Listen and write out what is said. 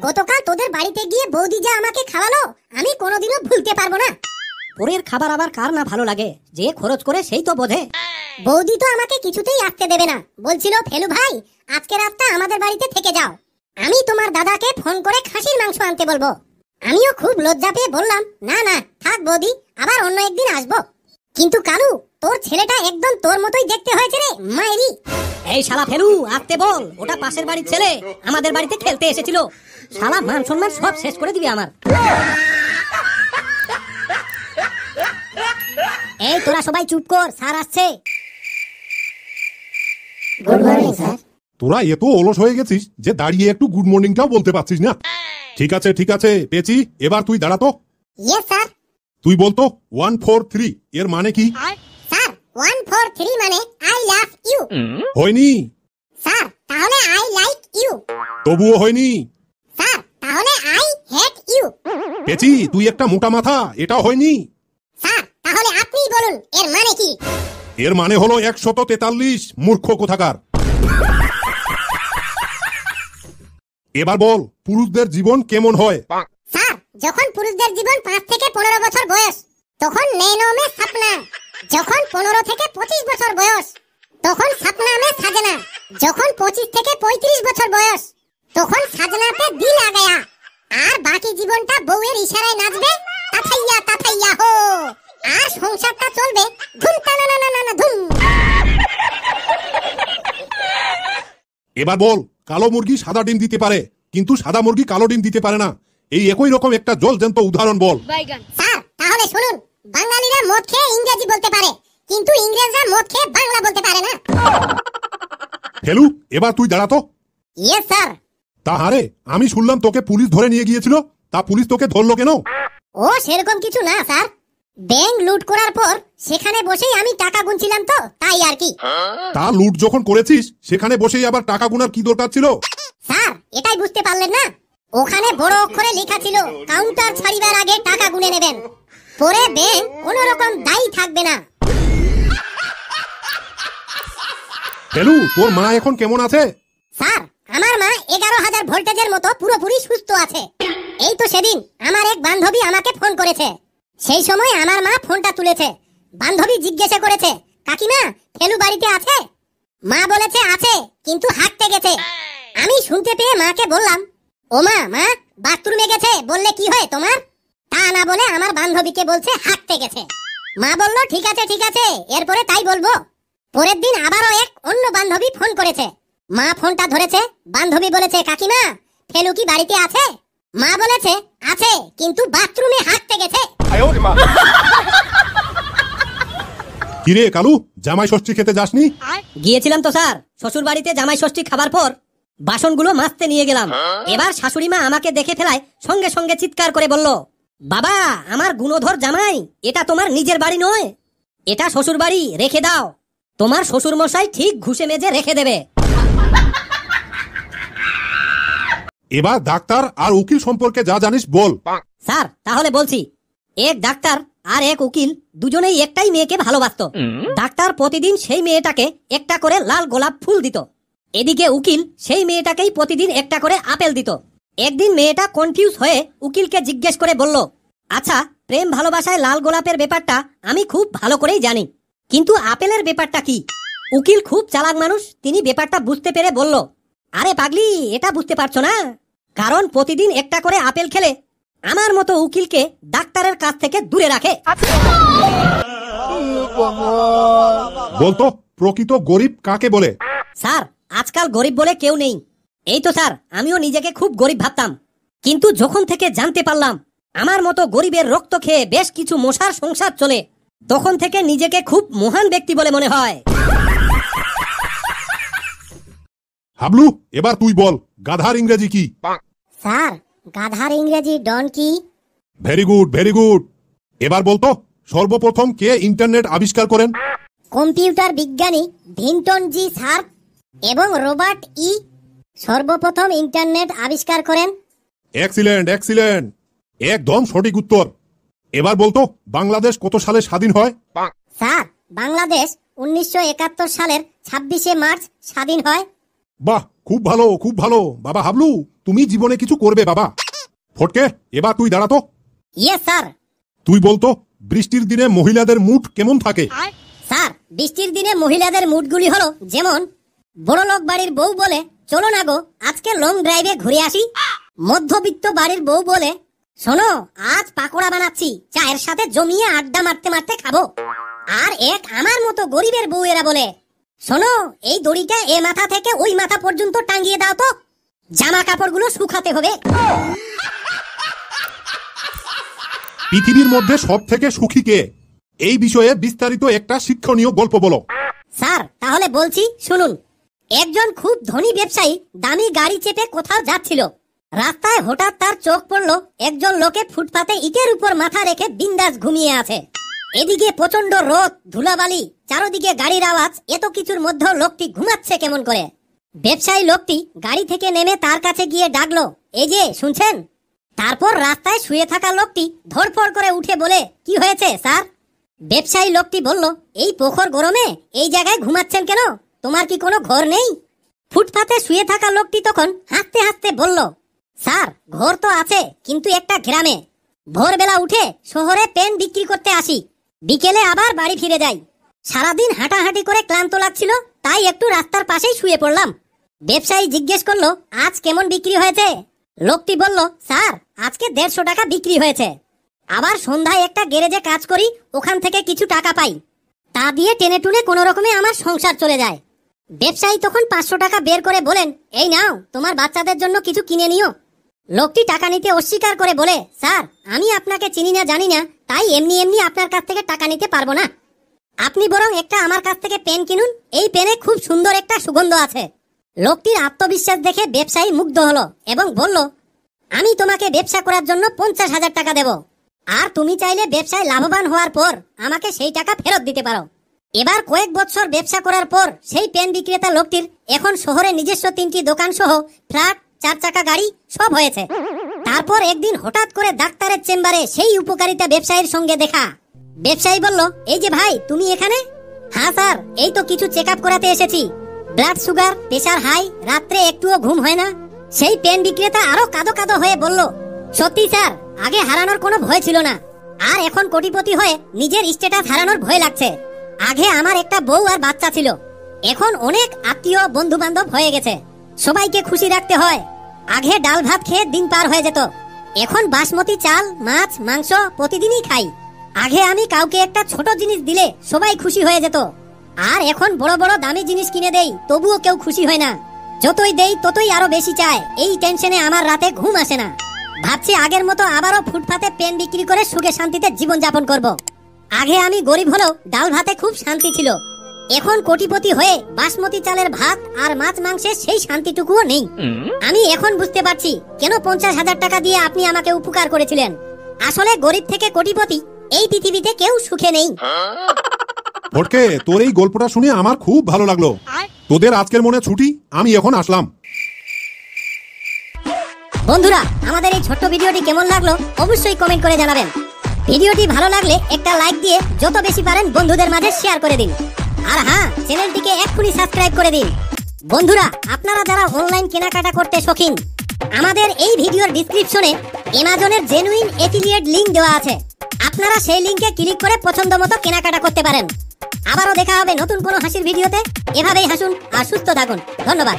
গতকাল তোদের বাড়িতে গিয়ে বৌদি যা আমাকে খাওয়ালো আমি কোনোদিনও ভুলতে পারবো না। পরের খাবার আবার কার না ভালো লাগে, যে খরচ করে সেই তো বোঝে। বৌদি তো আমাকে কিছুতেই আসতে দেবে না, বলছিল ফেলু ভাই আজকে রাতটা আমাদের বাড়িতে থেকে যাও, আমি তোমার দাদাকে ফোন করে খাসির মাংস আনতে বলবো। আমিও খুব লজ্জা পেয়ে বললাম না না থাক বৌদি, আবার অন্য একদিন আসবো। কিন্তু কালু তোর ছেলেটা একদম তোর মতোই দেখতে হয়েছে রে মায়েরি। এই শালা ফেলু আসতে বল, ওটা পাশের বাড়ির ছেলে, আমাদের বাড়িতে খেলতে এসেছিল। শালা মান সম্মান সব শেষ করে দিবি আমার। এই তোরা সবাই চুপ কর, স্যার আসছে। Good morning sir. তোরা এত অলস হয়ে গেছিস যে দাঁড়িয়ে একটু গুড মর্নিংটাও বলতে পারছিস না। ঠিক আছে পেয়েছি, এবার তুই দাঁড়াতো। Yes sir. তুই বলতো 143 এর মানে কি? স্যার 143 মানে আই লাভ ইউ। হয়নি। স্যার তাহলে আই লাইক ইউ। তবুও হয়নি। স্যার তাহলে আই হেট ইউ। পেয়েছি, তুই একটা মোটা মাথা, এটাও হয়নি। স্যার তাহলে আপনিই বলুন এর মানে কি? এর মানে হলো 143, মূর্খ কোথাকার। এবার বল পুরুষদের জীবন কেমন হয়? স্যার যখন পুরুষদের জীবন 5 থেকে 15 বছর বয়স তখন নैनो में सपना, যখন 15 থেকে 25 বছর বয়স তখন सपना में सजना, যখন 25 থেকে 35 বছর বয়স তখন सजना पे दिल आ गया, আর বাকি জীবনটা বউয়ের ইশারায় নাচবে তাথাইয়া হো, আর সংসারটা চলবে ধুম টানানানানা ধুম। এবার বল কালো মুরগি সাদা ডিম দিতে পারে কিন্তু সাদা মুরগি কালো ডিম দিতে পারে না, এই একই রকম একটা জলজ্যান্ত উদাহরণ বল। স্যার তাহলে শুনুন, বাঙালিরা মদ খেয়ে ইংরেজি বলতে পারে কিন্তু ইংরেজরা মদ খেয়ে বাংলা বলতে পারে না। ফেলু এবার তুই দাঁড়াতো। Yes sir. তাহারে আমি শুনলাম তোকে পুলিশ ধরে নিয়ে গিয়েছিল, তা পুলিশ তোকে ধরলো কেন? ও সেরকম কিছু না স্যার, ব্যাংক লুট করার পর সেখানে বসেই আমি টাকা গুনছিলাম তো তাই আর কি। তা লুট যখন করেছিস সেখানে বসেই আবার টাকা গুনার কি দরকার ছিল? স্যার এটাই বুঝতে পারলেন না, ওখানে বড় অক্ষরে লেখা ছিল কাউন্টার ছাড়িবার আগে টাকা গুনে নেবেন, পরে ব্যাংক কোনো রকম দায়ী থাকবে না। ফেলু তোর মা এখন কেমন আছে? স্যার আমার মা 11,000 ভোল্টেজের মতো পুরোপুরি সুস্থ আছে। এই তো সেদিন আমার এক বান্ধবী আমাকে ফোন করেছে, সেই সময় আমার মা ফোনটা তুলেছে। বান্ধবী জিজ্ঞাসা করেছে কাকিমা ফেলু বাড়িতে আছে? মা বলেছে আছে কিন্তু হাঁটতে গেছে। আমি শুনতে পেয়ে মাকে বললাম ও মা বাথরুমে গেছে বললে কি হয় তোমার? তা না বলে আমার বান্ধবীকে বলছে হাঁটতে গেছে। মা বলল ঠিক আছে এরপরে তাই বলবো। পরের দিন আবারও এক অন্য বান্ধবী ফোন করেছে, মা ফোনটা ধরেছে, বান্ধবী বলেছে কাকিমা ফেলু কি বাড়িতে আছে? মা বলেছে আছে কিন্তু বাথরুমে হাঁটতে গেছে। কিরে কালু জামাই ষষ্ঠী খেতে যাসনি? গিয়েছিলাম তো স্যার, শ্বশুর বাড়িতে জামাই ষষ্ঠী খাবার পর বাসনগুলো মাজতে নিয়ে গেলাম। এবার শাশুড়ি মা আমাকে দেখে ফেলায় সঙ্গে সঙ্গে চিৎকার করে বলল, বাবা আমার গুণধর জামাই, এটা তোমার নিজের বাড়ি নয়, এটা শ্বশুর বাড়ি, রেখে দাও, তোমার শ্বশুর মশাই ঠিক ঘুষে মেজে রেখে দেবে। এবার ডাক্তার আর উকিল সম্পর্কে যা জানিস বল। স্যার তাহলে বলছি, এক ডাক্তার আর এক উকিল দুজনেই একটাই মেয়েকে ভালোবাসতো। ডাক্তার প্রতিদিন সেই মেয়েটাকে একটা করে লাল গোলাপ ফুল দিত, এদিকে উকিল সেই মেয়েটাকেই প্রতিদিন একটা করে আপেল দিত। একদিন মেয়েটা কনফিউজ হয়ে উকিলকে জিজ্ঞেস করে বলল, আচ্ছা প্রেম ভালোবাসায় লাল গোলাপের ব্যাপারটা আমি খুব ভালো করেই জানি, কিন্তু আপেলের ব্যাপারটা কি? উকিল খুব চালাক মানুষ, তিনি ব্যাপারটা বুঝতে পেরে বলল, আরে পাগলি এটা বুঝতে পারছো না, কারণ প্রতিদিন একটা করে আপেল খেলে আমার মতো উকিলকে ডাক্তারের কাছ থেকে দূরে রাখে। বলতো প্রকৃত গরিব কাকে বলে? স্যার আজকাল গরিব বলে কেউ নেই। এই তো স্যার আমিও নিজেকে খুব গরিব ভাবতাম, কিন্তু যখন থেকে জানতে পারলাম আমার মতো গরিবের রক্ত খেয়ে বেশ কিছু মশার সংসার চলে, তখন থেকে নিজেকে খুব মহান ব্যক্তি বলে মনে হয়। হাবলু এবার তুই বল গাধার ইংরেজি কি? স্যার গাধার ইংরেজি ডনকি। Very good. এবার বলতো সর্বপ্রথম কে ইন্টারনেট আবিষ্কার করেন? কম্পিউটার বিজ্ঞানী ভিন্টন জি শার্প এবং রবার্ট ই সর্বপ্রথম ইন্টারনেট আবিষ্কার করেন। এক্সিলেন্ট, একদম সঠিক উত্তর। এবার বলতো বাংলাদেশ কত সালে স্বাধীন হয়? স্যার বাংলাদেশ 1971 সালের 26শে মার্চ স্বাধীন হয়। বাহ খুব ভালো, খুব ভালো। বাবা হাবলু, তুমি জীবনে কিছু করবে বাবা। ফটকে, এবার তুই দাঁড়াতো। Yes sir. তুই বলতো বৃষ্টির দিনে মহিলাদের মুড কেমন থাকে? স্যার, বৃষ্টির দিনে মহিলাদের মুডগুলি হলো যেমন বড়লোক বাড়ির বউ বলে, চলো না গো আজকে লং ড্রাইভে ঘুরে আসি। মধ্যবিত্ত বাড়ির বউ বলে, শোনো আজ পাকোড়া বানাচ্ছি, চায়ের সাথে জমিয়ে আড্ডা মারতে মারতে খাবো। আর এক আমার মতো গরিবের বউ এরা বলে, শোনো এই দড়িটা এ মাথা থেকে ওই মাথা পর্যন্ত টাঙ্গিয়ে দাও তো, জামা কাপড়গুলো শুকাতে হবে। পৃথিবীর মধ্যে সব থেকে সুখী কে? এই বিষয়ে বিস্তারিত একটা শিক্ষণীয় গল্প বলো। স্যার তাহলে বলছি শুনুন। একজন খুব ধনী ব্যবসায়ী দামি গাড়ি চেপে কোথাও যাচ্ছিল। রাস্তায় হঠাৎ তার চোখ পড়লো একজন লোকে ফুটপাতে ইটের উপর মাথা রেখে বিন্দাস ঘুমিয়ে আছে। এদিকে প্রচন্ড রোদ, ধুলাবালি, চারদিকে গাড়ির আওয়াজ, এত কিছুর মধ্যেও লোকটি ঘুমাচ্ছে কেমন করে। ব্যবসায়ী লোকটি গাড়ি থেকে নেমে তার কাছে গিয়ে ডাকলো, এই যে শুনছেন? তারপর রাস্তায় শুয়ে থাকা লোকটি ধড়ফড় করে উঠে বলে, কি হয়েছে স্যার? ব্যবসায়ী লোকটি বলল, এই প্রখর গরমে এই জায়গায় ঘুমাচ্ছেন কেন? তোমার কি কোনো ঘর নেই? ফুটপাতে শুয়ে থাকা লোকটি তখন হাসতে হাসতে বলল, স্যার ঘর তো আছে, কিন্তু একটা গ্রামে। ভোরবেলা উঠে শহরে পেন বিক্রি করতে আসি, বিকেলে আবার বাড়ি ফিরে যাই। সারাদিন হাঁটাহাঁটি করে ক্লান্ত লাগছিল, তাই একটু রাস্তার পাশেই শুয়ে পড়লাম। ব্যবসায়ী জিজ্ঞেস করলো, আজ কেমন বিক্রি হয়েছে? লোকটি বলল, স্যার আজকে 150 টাকা বিক্রি হয়েছে। আবার সন্ধ্যায় একটা গ্যারেজে কাজ করি, ওখান থেকে কিছু টাকা পাই, তা দিয়ে টেনে টুনে কোনো রকমে আমার সংসার চলে যায়। ব্যবসায়ী তখন 500 টাকা বের করে বলেন, এই নাও তোমার বাচ্চাদের জন্য কিছু কিনে নিও। লোকটি টাকা নিতে অস্বীকার করে বলে, স্যার আমি আপনাকে চিনি না জানি না, তাই এমনি এমনি আপনার কাছ থেকে টাকা নিতে পারবো না। আপনি বরং একটা আমার কাছ থেকে পেন কিনুন, এই পেনে খুব সুন্দর একটা সুগন্ধ আছে। লোকটির আত্মবিশ্বাস দেখে ব্যবসায়ী মুগ্ধ হলো এবং বলল, আমি তোমাকে ব্যবসা করার জন্য 50,000 টাকা দেব, আর তুমি চাইলে ব্যবসায় লাভবান হওয়ার পর আমাকে সেই টাকা ফেরত দিতে পারো। এবার কয়েক বছর ব্যবসা করার পর সেই পেন বিক্রেতা লোকটির এখন শহরে নিজস্ব 3টি দোকান সহ ফ্ল্যাট, 4 চাকা গাড়ি সব হয়েছে। তারপর একদিন হঠাৎ করে ডাক্তারের চেম্বারে সেই উপকারিতা ব্যবসায়ীর সঙ্গে দেখা। ব্যবসায়ী বলল, এই যে ভাই তুমি এখানে? হ্যাঁ স্যার, এই তো কিছু চেক আপ করাতে এসেছি। ব্লাড সুগার, প্রেসার হাই, রাত্রে একটুও ঘুম হয় না। সেই পেন বিক্রেতা আরো কাঁদো কাঁদো হয়ে বলল, সত্যি স্যার, আগে হারানোর কোনো ভয় ছিল না, আর এখন কোটিপতি হয়ে নিজের স্ট্যাটাস হারানোর ভয় লাগছে। আগে আমার একটা বউ আর বাচ্চা ছিল, এখন অনেক আত্মীয় বন্ধু বান্ধব হয়ে গেছে, সবাইকে খুশি রাখতে হয়। আগে ডাল ভাত খেয়ে দিন পার হয়ে যেত, এখন বাসমতি চাল, মাছ, মাংস প্রতিদিনই খাই। আগে আমি কাউকে একটা ছোট জিনিস দিলে সবাই খুশি হয়ে যেত, আর এখন বড় বড় দামি জিনিস কিনে দেই, তবুও কেউ খুশি হয় না। যতই দেই ততই আরো বেশি চায়, এই টেনশনে আমার রাতে ঘুম আসে না। ভাবছি আগের মতো আবারও ফুটপাতে পেন বিক্রি করে সুখে শান্তিতে জীবন যাপন করব। আগে আমি গরিব হলেও ডাল ভাতে খুব শান্তি ছিল, এখন কোটিপতি হয়ে বাসমতি চালের ভাত আর মাছ মাংসে সেই শান্তিটুকুও নেই। আমি এখন বুঝতে পারছি কেন 50,000 টাকা দিয়ে আপনি আমাকে উপকার করেছিলেন। আসলে গরিব থেকে কোটিপতি এই পৃথিবীতে কেউ সুখে নেই। ফটকে, তোর এই গল্পটা শুনে আমার খুব ভালো লাগলো। তোদের আজকের মনে ছুটি, আমি এখন আসলাম। বন্ধুরা, আমাদের এই ছোট্ট ভিডিওটি কেমন লাগলো অবশ্যই কমেন্ট করে জানাবেন। ভিডিওটি ভালো লাগলে একটা লাইক দিয়ে যত বেশি পারেন বন্ধুদের মাঝে শেয়ার করে দিন। আর হ্যাঁ, চ্যানেলটিকে এক্ষুনি সাবস্ক্রাইব করে দিন। বন্ধুরা, আপনারা যারা অনলাইন কেনাকাটা করতে শৌখিন, আমাদের এই ভিডিওর ডেসক্রিপশনে অ্যামাজনের জেনুইন এফিলিয়েট লিংক দেওয়া আছে, আপনারা সেই লিংকে ক্লিক করে পছন্দ মতো কেনাকাটা করতে পারেন। আবারও দেখা হবে নতুন কোনো হাসির ভিডিওতে। এভাবেই হাসুন আর সুস্থ থাকুন। ধন্যবাদ।